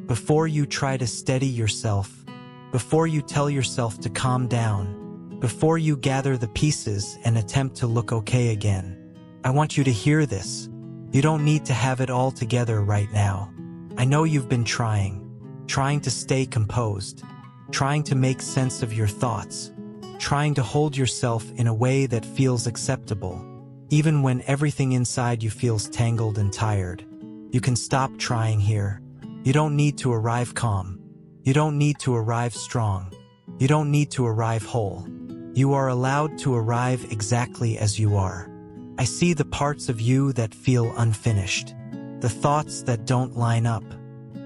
Before you try to steady yourself, before you tell yourself to calm down, before you gather the pieces and attempt to look okay again, I want you to hear this. You don't need to have it all together right now. I know you've been trying to stay composed, trying to make sense of your thoughts, trying to hold yourself in a way that feels acceptable, even when everything inside you feels tangled and tired. You can stop trying here. You don't need to arrive calm. You don't need to arrive strong. You don't need to arrive whole. You are allowed to arrive exactly as you are. I see the parts of you that feel unfinished, the thoughts that don't line up,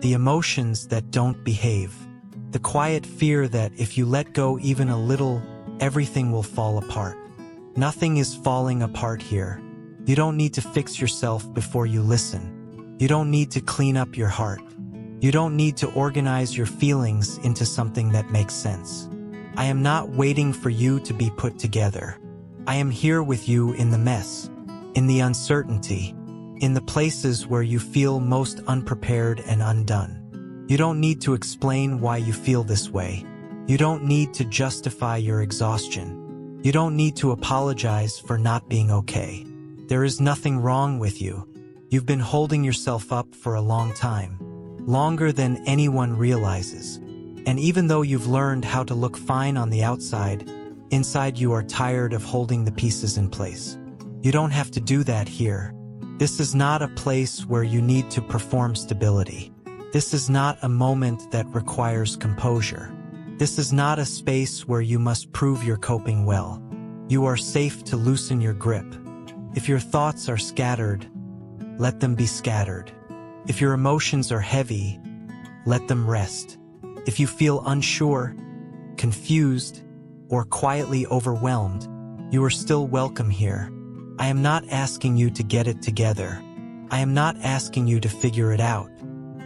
the emotions that don't behave, the quiet fear that if you let go even a little, everything will fall apart. Nothing is falling apart here. You don't need to fix yourself before you listen. You don't need to clean up your heart. You don't need to organize your feelings into something that makes sense. I am not waiting for you to be put together. I am here with you in the mess, in the uncertainty, in the places where you feel most unprepared and undone. You don't need to explain why you feel this way. You don't need to justify your exhaustion. You don't need to apologize for not being okay. There is nothing wrong with you. You've been holding yourself up for a long time, longer than anyone realizes. And even though you've learned how to look fine on the outside, inside you are tired of holding the pieces in place. You don't have to do that here. This is not a place where you need to perform stability. This is not a moment that requires composure. This is not a space where you must prove you're coping well. You are safe to loosen your grip. If your thoughts are scattered, let them be scattered. If your emotions are heavy, let them rest. If you feel unsure, confused, or quietly overwhelmed, you are still welcome here. I am not asking you to get it together. I am not asking you to figure it out.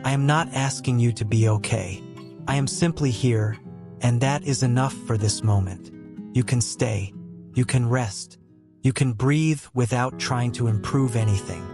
I am not asking you to be okay. I am simply here, and that is enough for this moment. You can stay. You can rest. You can breathe without trying to improve anything.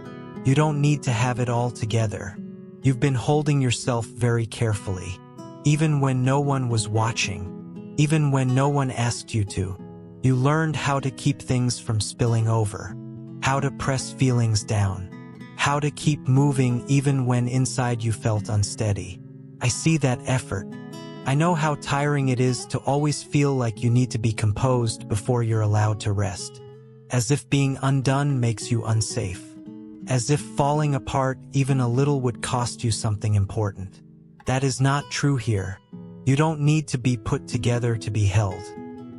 You don't need to have it all together. You've been holding yourself very carefully, even when no one was watching, even when no one asked you to. You learned how to keep things from spilling over, how to press feelings down, how to keep moving even when inside you felt unsteady. I see that effort. I know how tiring it is to always feel like you need to be composed before you're allowed to rest, as if being undone makes you unsafe, as if falling apart even a little would cost you something important. That is not true here. You don't need to be put together to be held.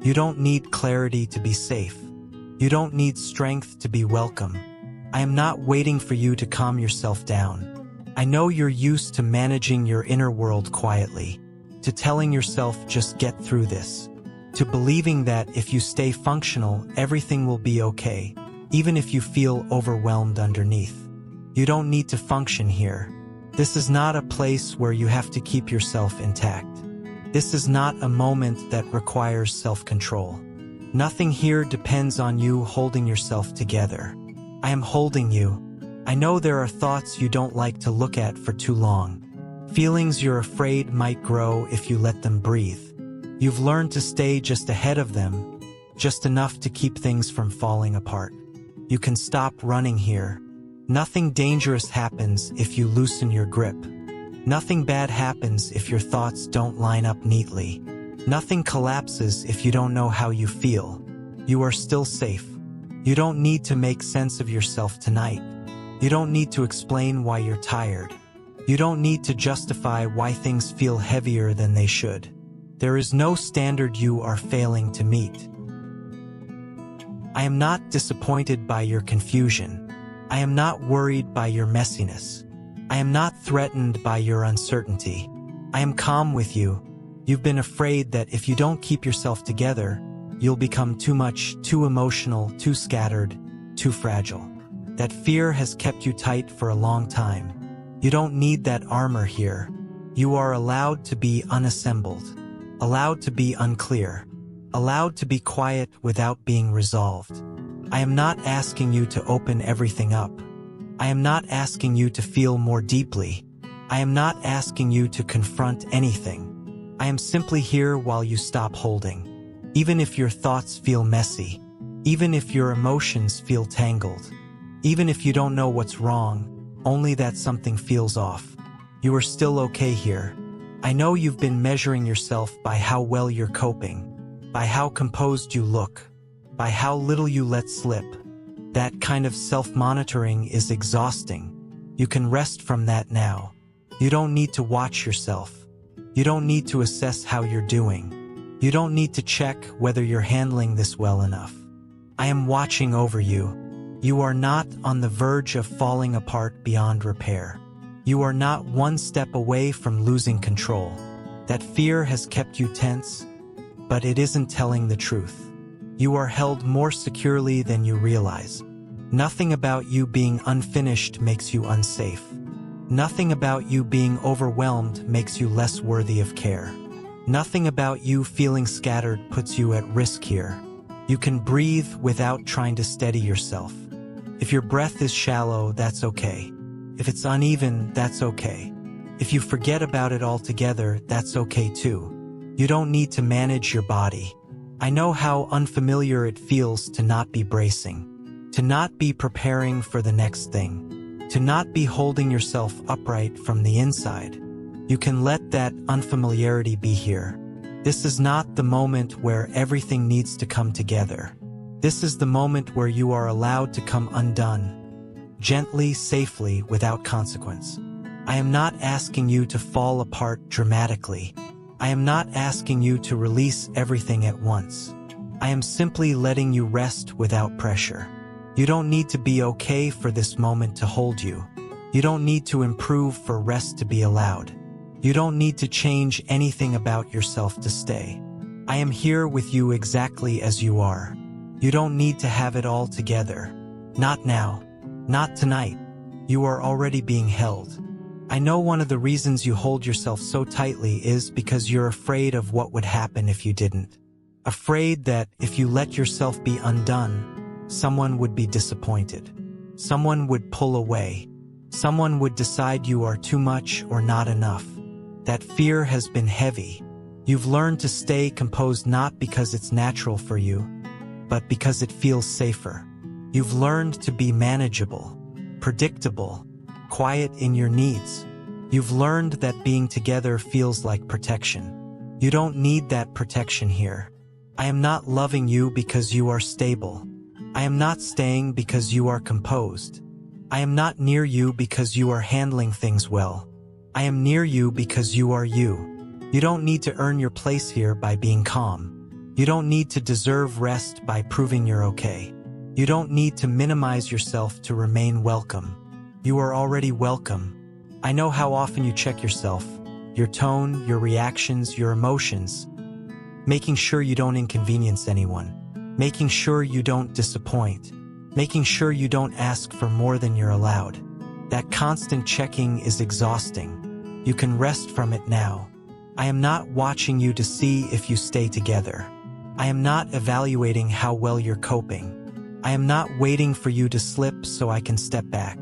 You don't need clarity to be safe. You don't need strength to be welcome. I am not waiting for you to calm yourself down. I know you're used to managing your inner world quietly, to telling yourself just get through this, to believing that if you stay functional, everything will be okay, even if you feel overwhelmed underneath. You don't need to function here. This is not a place where you have to keep yourself intact. This is not a moment that requires self-control. Nothing here depends on you holding yourself together. I am holding you. I know there are thoughts you don't like to look at for too long. Feelings you're afraid might grow if you let them breathe. You've learned to stay just ahead of them, just enough to keep things from falling apart. You can stop running here. Nothing dangerous happens if you loosen your grip. Nothing bad happens if your thoughts don't line up neatly. Nothing collapses if you don't know how you feel. You are still safe. You don't need to make sense of yourself tonight. You don't need to explain why you're tired. You don't need to justify why things feel heavier than they should. There is no standard you are failing to meet. I am not disappointed by your confusion. I am not worried by your messiness. I am not threatened by your uncertainty. I am calm with you. You've been afraid that if you don't keep yourself together, you'll become too much, too emotional, too scattered, too fragile. That fear has kept you tight for a long time. You don't need that armor here. You are allowed to be unassembled, allowed to be unclear, allowed to be quiet without being resolved. I am not asking you to open everything up. I am not asking you to feel more deeply. I am not asking you to confront anything. I am simply here while you stop holding. Even if your thoughts feel messy, even if your emotions feel tangled, even if you don't know what's wrong, only that something feels off, you are still okay here. I know you've been measuring yourself by how well you're coping, by how composed you look, by how little you let slip. That kind of self-monitoring is exhausting. You can rest from that now. You don't need to watch yourself. You don't need to assess how you're doing. You don't need to check whether you're handling this well enough. I am watching over you. You are not on the verge of falling apart beyond repair. You are not one step away from losing control. That fear has kept you tense, but it isn't telling the truth. You are held more securely than you realize. Nothing about you being unfinished makes you unsafe. Nothing about you being overwhelmed makes you less worthy of care. Nothing about you feeling scattered puts you at risk here. You can breathe without trying to steady yourself. If your breath is shallow, that's okay. If it's uneven, that's okay. If you forget about it altogether, that's okay too. You don't need to manage your body. I know how unfamiliar it feels to not be bracing, to not be preparing for the next thing, to not be holding yourself upright from the inside. You can let that unfamiliarity be here. This is not the moment where everything needs to come together. This is the moment where you are allowed to come undone, gently, safely, without consequence. I am not asking you to fall apart dramatically. I am not asking you to release everything at once. I am simply letting you rest without pressure. You don't need to be okay for this moment to hold you. You don't need to improve for rest to be allowed. You don't need to change anything about yourself to stay. I am here with you exactly as you are. You don't need to have it all together. Not now. Not tonight. You are already being held. I know one of the reasons you hold yourself so tightly is because you're afraid of what would happen if you didn't. Afraid that if you let yourself be undone, someone would be disappointed. Someone would pull away. Someone would decide you are too much or not enough. That fear has been heavy. You've learned to stay composed not because it's natural for you, but because it feels safer. You've learned to be manageable, predictable, quiet in your needs. You've learned that being together feels like protection. You don't need that protection here. I am not loving you because you are stable. I am not staying because you are composed. I am not near you because you are handling things well. I am near you because you are you. You don't need to earn your place here by being calm. You don't need to deserve rest by proving you're okay. You don't need to minimize yourself to remain welcome. You are already welcome. I know how often you check yourself, your tone, your reactions, your emotions, making sure you don't inconvenience anyone. Making sure you don't disappoint, making sure you don't ask for more than you're allowed. That constant checking is exhausting. You can rest from it now. I am not watching you to see if you stay together. I am not evaluating how well you're coping. I am not waiting for you to slip so I can step back.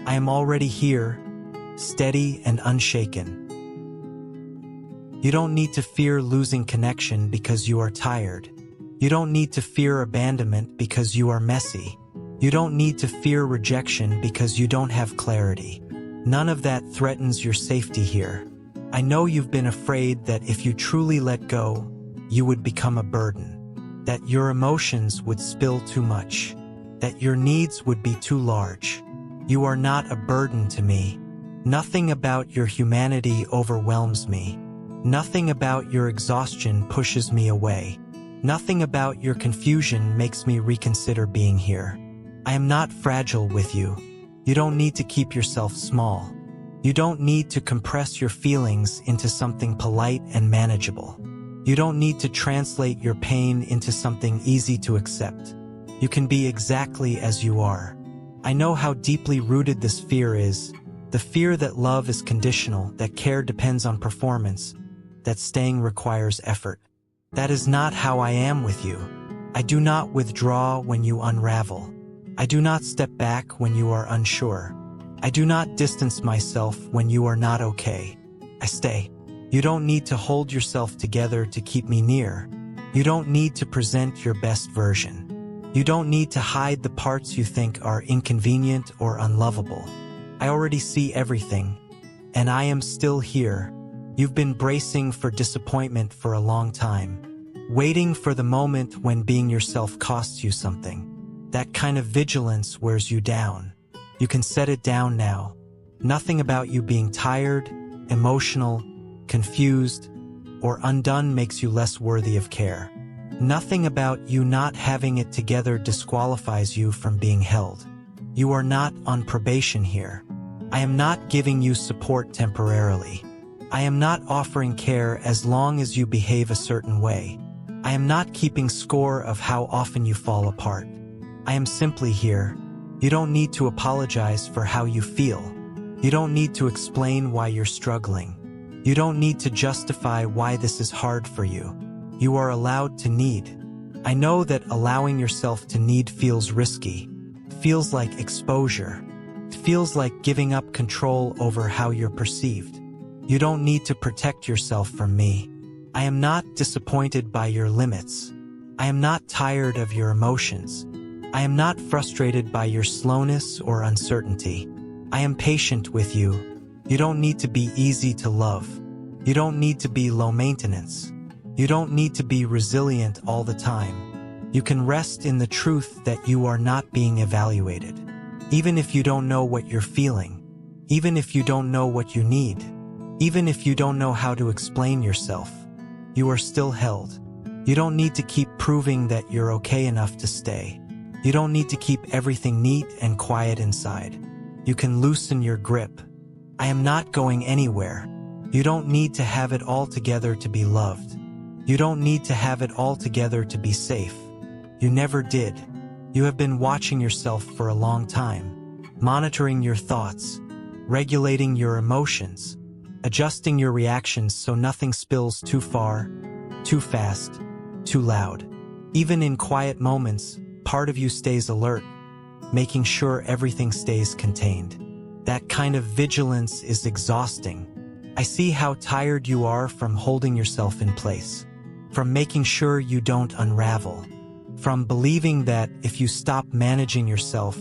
I am already here, steady and unshaken. You don't need to fear losing connection because you are tired. You don't need to fear abandonment because you are messy. You don't need to fear rejection because you don't have clarity. None of that threatens your safety here. I know you've been afraid that if you truly let go, you would become a burden, that your emotions would spill too much, that your needs would be too large. You are not a burden to me. Nothing about your humanity overwhelms me. Nothing about your exhaustion pushes me away. Nothing about your confusion makes me reconsider being here. I am not fragile with you. You don't need to keep yourself small. You don't need to compress your feelings into something polite and manageable. You don't need to translate your pain into something easy to accept. You can be exactly as you are. I know how deeply rooted this fear is, the fear that love is conditional, that care depends on performance, that staying requires effort. That is not how I am with you. I do not withdraw when you unravel. I do not step back when you are unsure. I do not distance myself when you are not okay. I stay. You don't need to hold yourself together to keep me near. You don't need to present your best version. You don't need to hide the parts you think are inconvenient or unlovable. I already see everything, and I am still here. You've been bracing for disappointment for a long time, waiting for the moment when being yourself costs you something. That kind of vigilance wears you down. You can set it down now. Nothing about you being tired, emotional, confused, or undone makes you less worthy of care. Nothing about you not having it together disqualifies you from being held. You are not on probation here. I am not giving you support temporarily. I am not offering care as long as you behave a certain way. I am not keeping score of how often you fall apart. I am simply here. You don't need to apologize for how you feel. You don't need to explain why you're struggling. You don't need to justify why this is hard for you. You are allowed to need. I know that allowing yourself to need feels risky. It feels like exposure. It feels like giving up control over how you're perceived. You don't need to protect yourself from me. I am not disappointed by your limits. I am not tired of your emotions. I am not frustrated by your slowness or uncertainty. I am patient with you. You don't need to be easy to love. You don't need to be low maintenance. You don't need to be resilient all the time. You can rest in the truth that you are not being evaluated. Even if you don't know what you're feeling, even if you don't know what you need, even if you don't know how to explain yourself, you are still held. You don't need to keep proving that you're okay enough to stay. You don't need to keep everything neat and quiet inside. You can loosen your grip. I am not going anywhere. You don't need to have it all together to be loved. You don't need to have it all together to be safe. You never did. You have been watching yourself for a long time, monitoring your thoughts, regulating your emotions, adjusting your reactions so nothing spills too far, too fast, too loud. Even in quiet moments, part of you stays alert, making sure everything stays contained. That kind of vigilance is exhausting. I see how tired you are from holding yourself in place, from making sure you don't unravel, from believing that if you stop managing yourself,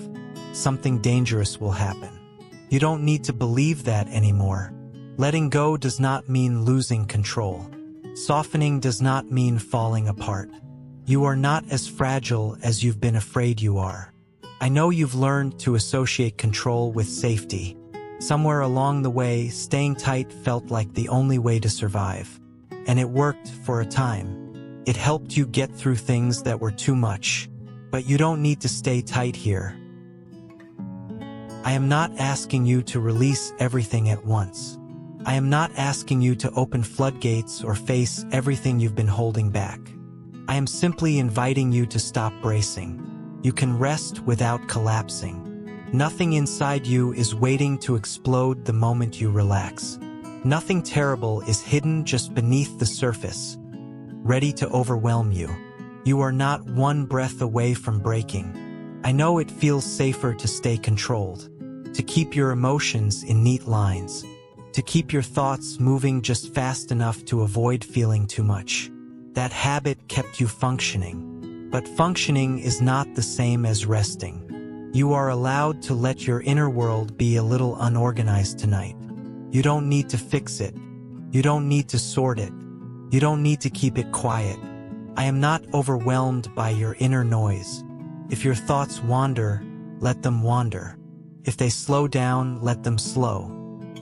something dangerous will happen. You don't need to believe that anymore. Letting go does not mean losing control. Softening does not mean falling apart. You are not as fragile as you've been afraid you are. I know you've learned to associate control with safety. Somewhere along the way, staying tight felt like the only way to survive. And it worked for a time. It helped you get through things that were too much. But you don't need to stay tight here. I am not asking you to release everything at once. I am not asking you to open floodgates or face everything you've been holding back. I am simply inviting you to stop bracing. You can rest without collapsing. Nothing inside you is waiting to explode the moment you relax. Nothing terrible is hidden just beneath the surface, ready to overwhelm you. You are not one breath away from breaking. I know it feels safer to stay controlled, to keep your emotions in neat lines, to keep your thoughts moving just fast enough to avoid feeling too much. That habit kept you functioning. But functioning is not the same as resting. You are allowed to let your inner world be a little unorganized tonight. You don't need to fix it. You don't need to sort it. You don't need to keep it quiet. I am not overwhelmed by your inner noise. If your thoughts wander, let them wander. If they slow down, let them slow.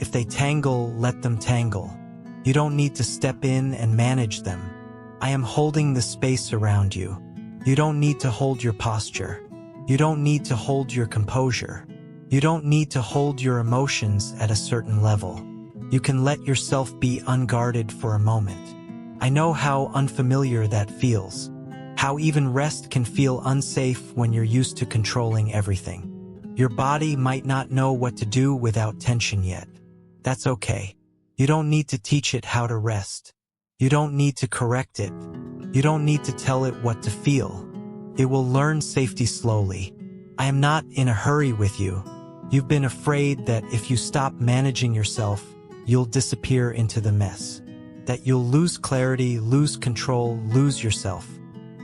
If they tangle, let them tangle. You don't need to step in and manage them. I am holding the space around you. You don't need to hold your posture. You don't need to hold your composure. You don't need to hold your emotions at a certain level. You can let yourself be unguarded for a moment. I know how unfamiliar that feels. How even rest can feel unsafe when you're used to controlling everything. Your body might not know what to do without tension yet. That's okay. You don't need to teach it how to rest. You don't need to correct it. You don't need to tell it what to feel. It will learn safety slowly. I am not in a hurry with you. You've been afraid that if you stop managing yourself, you'll disappear into the mess. That you'll lose clarity, lose control, lose yourself.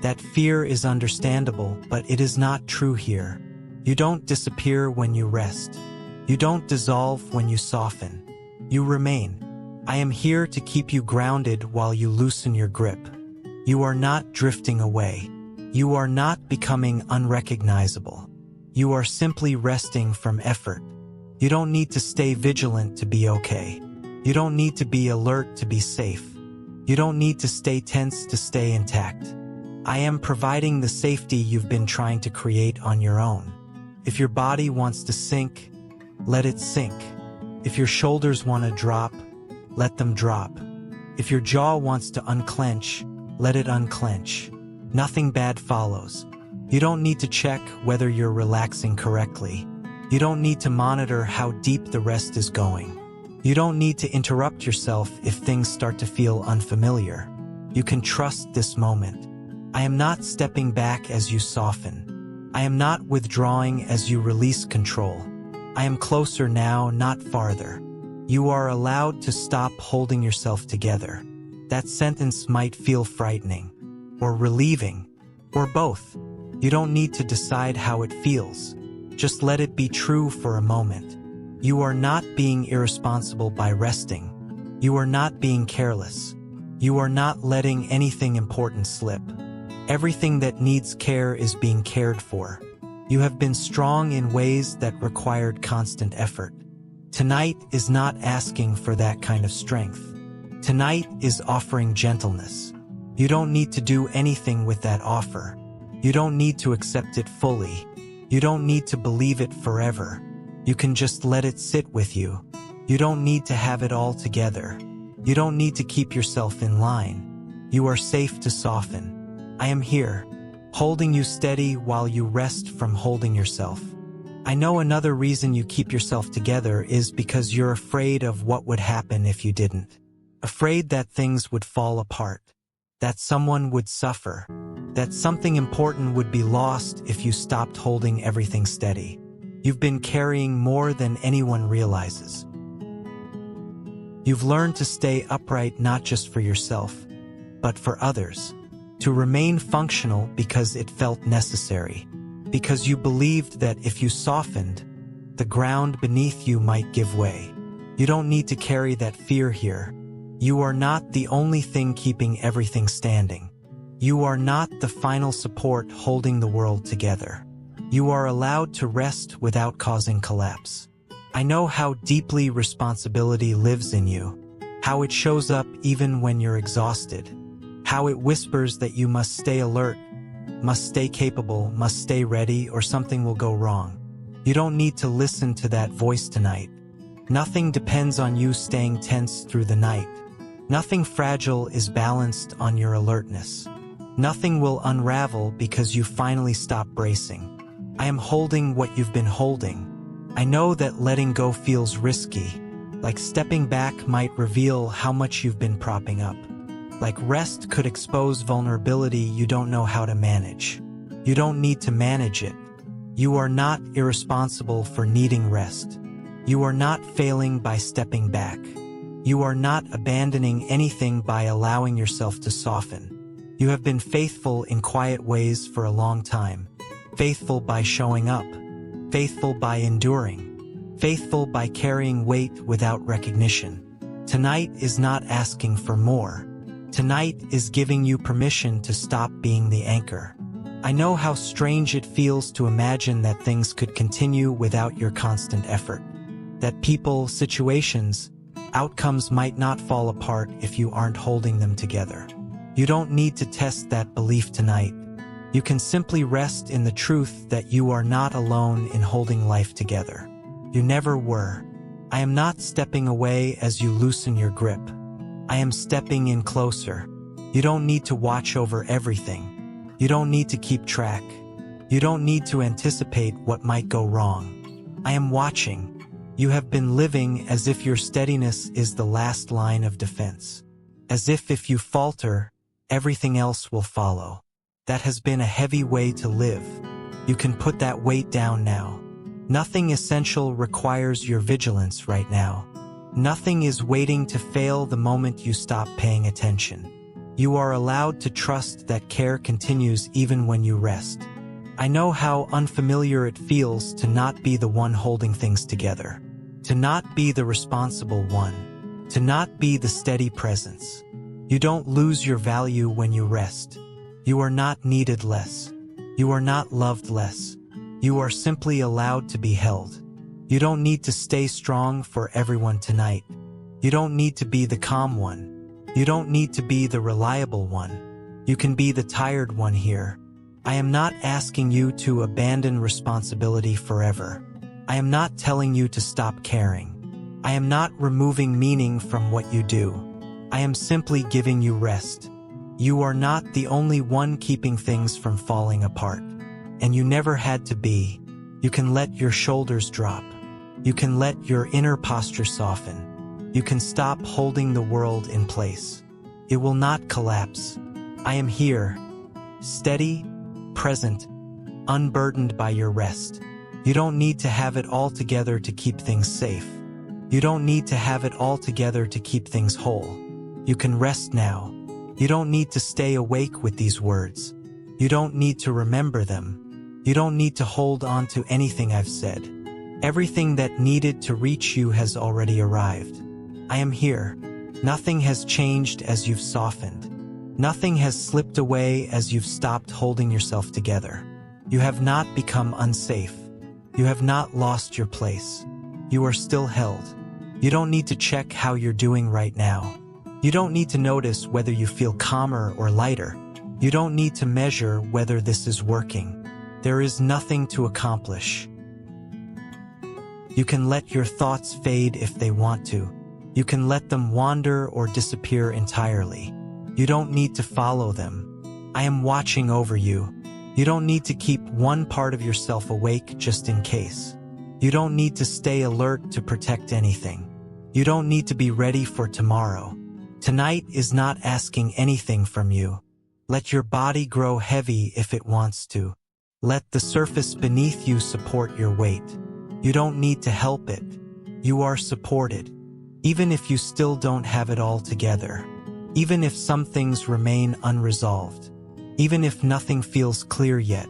That fear is understandable, but it is not true here. You don't disappear when you rest. You don't dissolve when you soften. You remain. I am here to keep you grounded while you loosen your grip. You are not drifting away. You are not becoming unrecognizable. You are simply resting from effort. You don't need to stay vigilant to be okay. You don't need to be alert to be safe. You don't need to stay tense to stay intact. I am providing the safety you've been trying to create on your own. If your body wants to sink, let it sink. If your shoulders want to drop, let them drop. If your jaw wants to unclench, let it unclench. Nothing bad follows. You don't need to check whether you're relaxing correctly. You don't need to monitor how deep the rest is going. You don't need to interrupt yourself if things start to feel unfamiliar. You can trust this moment. I am not stepping back as you soften. I am not withdrawing as you release control. I am closer now, not farther. You are allowed to stop holding yourself together. That sentence might feel frightening, or relieving, or both. You don't need to decide how it feels. Just let it be true for a moment. You are not being irresponsible by resting. You are not being careless. You are not letting anything important slip. Everything that needs care is being cared for. You have been strong in ways that required constant effort. Tonight is not asking for that kind of strength. Tonight is offering gentleness. You don't need to do anything with that offer. You don't need to accept it fully. You don't need to believe it forever. You can just let it sit with you. You don't need to have it all together. You don't need to keep yourself in line. You are safe to soften. I am here, holding you steady while you rest from holding yourself. I know another reason you keep yourself together is because you're afraid of what would happen if you didn't. Afraid that things would fall apart, that someone would suffer, that something important would be lost if you stopped holding everything steady. You've been carrying more than anyone realizes. You've learned to stay upright not just for yourself, but for others. To remain functional because it felt necessary. Because you believed that if you softened, the ground beneath you might give way. You don't need to carry that fear here. You are not the only thing keeping everything standing. You are not the final support holding the world together. You are allowed to rest without causing collapse. I know how deeply responsibility lives in you, how it shows up even when you're exhausted, how it whispers that you must stay alert, must stay capable, must stay ready, or something will go wrong. You don't need to listen to that voice tonight. Nothing depends on you staying tense through the night. Nothing fragile is balanced on your alertness. Nothing will unravel because you finally stop bracing. I am holding what you've been holding. I know that letting go feels risky, like stepping back might reveal how much you've been propping up. Like rest could expose vulnerability you don't know how to manage. You don't need to manage it. You are not irresponsible for needing rest. You are not failing by stepping back. You are not abandoning anything by allowing yourself to soften. You have been faithful in quiet ways for a long time. Faithful by showing up. Faithful by enduring. Faithful by carrying weight without recognition. Tonight is not asking for more. Tonight is giving you permission to stop being the anchor. I know how strange it feels to imagine that things could continue without your constant effort. That people, situations, outcomes might not fall apart if you aren't holding them together. You don't need to test that belief tonight. You can simply rest in the truth that you are not alone in holding life together. You never were. I am not stepping away as you loosen your grip. I am stepping in closer. You don't need to watch over everything. You don't need to keep track. You don't need to anticipate what might go wrong. I am watching. You have been living as if your steadiness is the last line of defense. As if you falter, everything else will follow. That has been a heavy way to live. You can put that weight down now. Nothing essential requires your vigilance right now. Nothing is waiting to fail the moment you stop paying attention. You are allowed to trust that care continues even when you rest. I know how unfamiliar it feels to not be the one holding things together, to not be the responsible one, to not be the steady presence. You don't lose your value when you rest. You are not needed less. You are not loved less. You are simply allowed to be held. You don't need to stay strong for everyone tonight. You don't need to be the calm one. You don't need to be the reliable one. You can be the tired one here. I am not asking you to abandon responsibility forever. I am not telling you to stop caring. I am not removing meaning from what you do. I am simply giving you rest. You are not the only one keeping things from falling apart. And you never had to be. You can let your shoulders drop. You can let your inner posture soften. You can stop holding the world in place. It will not collapse. I am here, steady, present, unburdened by your rest. You don't need to have it all together to keep things safe. You don't need to have it all together to keep things whole. You can rest now. You don't need to stay awake with these words. You don't need to remember them. You don't need to hold on to anything I've said. Everything that needed to reach you has already arrived. I am here. Nothing has changed as you've softened. Nothing has slipped away as you've stopped holding yourself together. You have not become unsafe. You have not lost your place. You are still held. You don't need to check how you're doing right now. You don't need to notice whether you feel calmer or lighter. You don't need to measure whether this is working. There is nothing to accomplish. You can let your thoughts fade if they want to. You can let them wander or disappear entirely. You don't need to follow them. I am watching over you. You don't need to keep one part of yourself awake just in case. You don't need to stay alert to protect anything. You don't need to be ready for tomorrow. Tonight is not asking anything from you. Let your body grow heavy if it wants to. Let the surface beneath you support your weight. You don't need to help it. You are supported. Even if you still don't have it all together. Even if some things remain unresolved. Even if nothing feels clear yet.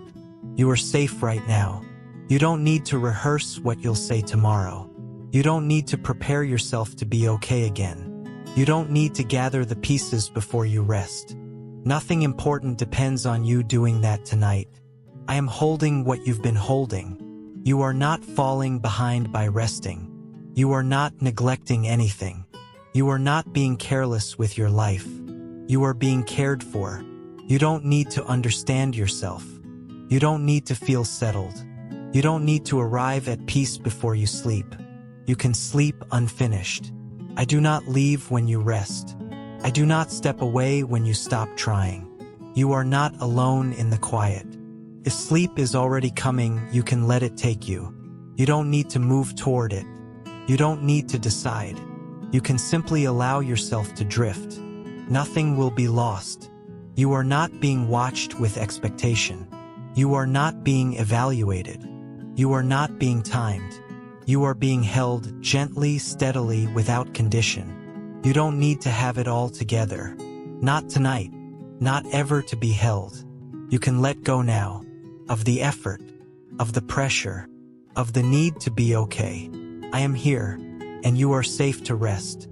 You are safe right now. You don't need to rehearse what you'll say tomorrow. You don't need to prepare yourself to be okay again. You don't need to gather the pieces before you rest. Nothing important depends on you doing that tonight. I am holding what you've been holding. You are not falling behind by resting. You are not neglecting anything. You are not being careless with your life. You are being cared for. You don't need to understand yourself. You don't need to feel settled. You don't need to arrive at peace before you sleep. You can sleep unfinished. I do not leave when you rest. I do not step away when you stop trying. You are not alone in the quiet. If sleep is already coming, you can let it take you. You don't need to move toward it. You don't need to decide. You can simply allow yourself to drift. Nothing will be lost. You are not being watched with expectation. You are not being evaluated. You are not being timed. You are being held gently, steadily, without condition. You don't need to have it all together. Not tonight. Not ever to be held. You can let go now. Of the effort. Of the pressure. Of the need to be okay. I am here. And you are safe to rest.